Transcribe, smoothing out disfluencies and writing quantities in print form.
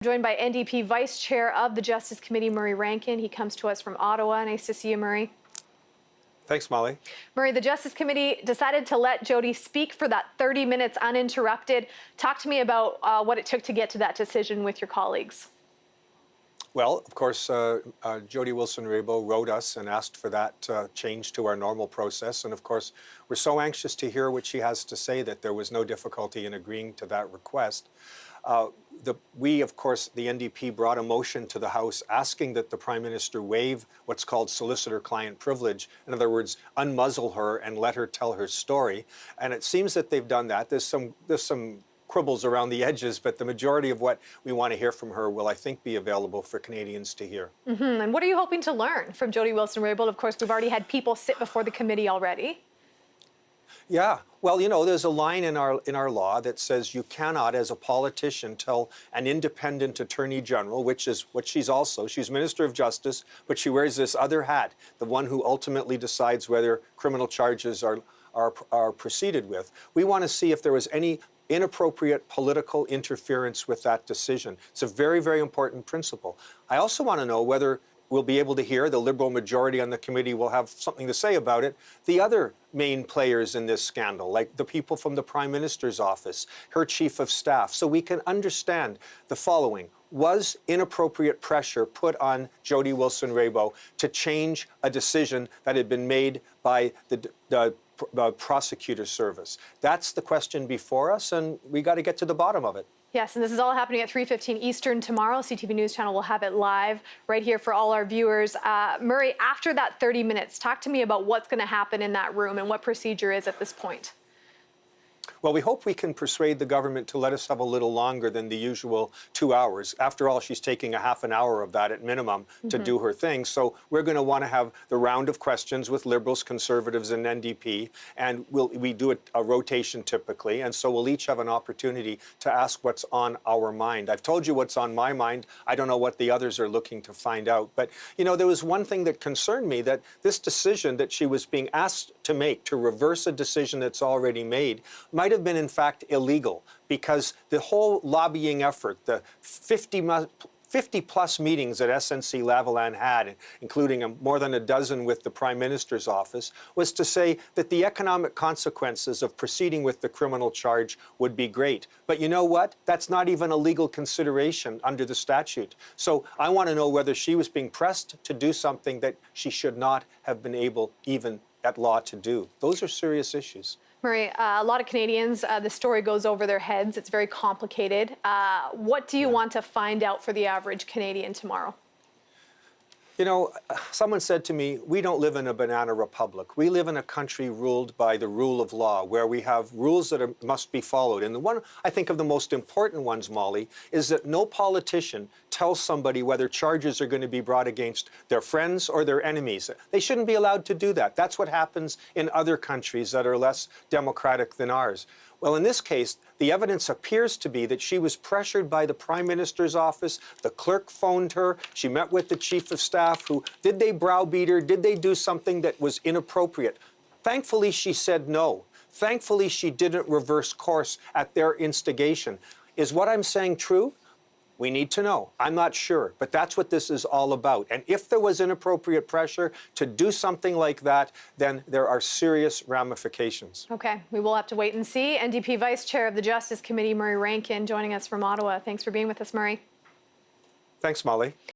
Joined by NDP Vice Chair of the Justice Committee, Murray Rankin. He comes to us from Ottawa. Nice to see you, Murray. Thanks, Molly. Murray, the Justice Committee decided to let Jody speak for that 30 minutes uninterrupted. Talk to me about what it took to get to that decision with your colleagues. Well, of course, Jody Wilson-Raybould wrote us and asked for that change to our normal process. And of course, we're so anxious to hear what she has to say that there was no difficulty in agreeing to that request. We, of course, the NDP brought a motion to the House asking that the Prime Minister waive what's called solicitor-client privilege. In other words, unmuzzle her and let her tell her story. And it seems that they've done that. There's some quibbles around the edges, but the majority of what we want to hear from her will, I think, be available for Canadians to hear. And what are you hoping to learn from Jody Wilson-Raybould? Of course, we've already had people sit before the committee already. Yeah, well, you know, there's a line in our law that says you cannot, as a politician, tell an independent attorney general, which is what she's also. She's Minister of Justice, but she wears this other hat, the one who ultimately decides whether criminal charges are proceeded with. We want to see if there was any inappropriate political interference with that decision. It's a very, very important principle. I also want to know whether we'll be able to hear, the Liberal majority on the committee will have something to say about it, the other main players in this scandal, like the people from the Prime Minister's office, her chief of staff, so we can understand the following. Was inappropriate pressure put on Jody Wilson-Raybould to change a decision that had been made by the prosecutor service? That's the question before us, and we got to get to the bottom of it. Yes, and this is all happening at 3:15 Eastern tomorrow. CTV News Channel will have it live right here for all our viewers. Murray, after that 30 minutes, talk to me about what's going to happen in that room and what procedure is at this point. Well, we hope we can persuade the government to let us have a little longer than the usual 2 hours. After all, she's taking a half an hour of that at minimum to do her thing. So we're going to want to have the round of questions with Liberals, Conservatives, and NDP. And we do a rotation typically. And so we'll each have an opportunity to ask what's on our mind. I've told you what's on my mind. I don't know what the others are looking to find out. But, you know, there was one thing that concerned me, that this decision that she was being asked to make, to reverse a decision that's already made, might have been, in fact, illegal, because the whole lobbying effort, the 50-plus meetings that SNC-Lavalin had, including more than a dozen with the Prime Minister's office, was to say that the economic consequences of proceeding with the criminal charge would be great. But you know what? That's not even a legal consideration under the statute. So I want to know whether she was being pressed to do something that she should not have been able, even at law, to do. Those are serious issues. Murray, a lot of Canadians, the story goes over their heads. It's very complicated. What do you want to find out for the average Canadian tomorrow? You know, someone said to me, we don't live in a banana republic. We live in a country ruled by the rule of law, where we have rules that must be followed. And the one, I think, of the most important ones, Molly, is that no politician tells somebody whether charges are going to be brought against their friends or their enemies. They shouldn't be allowed to do that. That's what happens in other countries that are less democratic than ours. Well, in this case, the evidence appears to be that she was pressured by the Prime Minister's office. The clerk phoned her. She met with the chief of staff. Did they browbeat her? Did they do something that was inappropriate? Thankfully, she said no. Thankfully, she didn't reverse course at their instigation. Is what I'm saying true? We need to know. I'm not sure, but that's what this is all about. And if there was inappropriate pressure to do something like that, then there are serious ramifications. Okay, we will have to wait and see. NDP Vice Chair of the Justice Committee, Murray Rankin, joining us from Ottawa. Thanks for being with us, Murray. Thanks, Molly.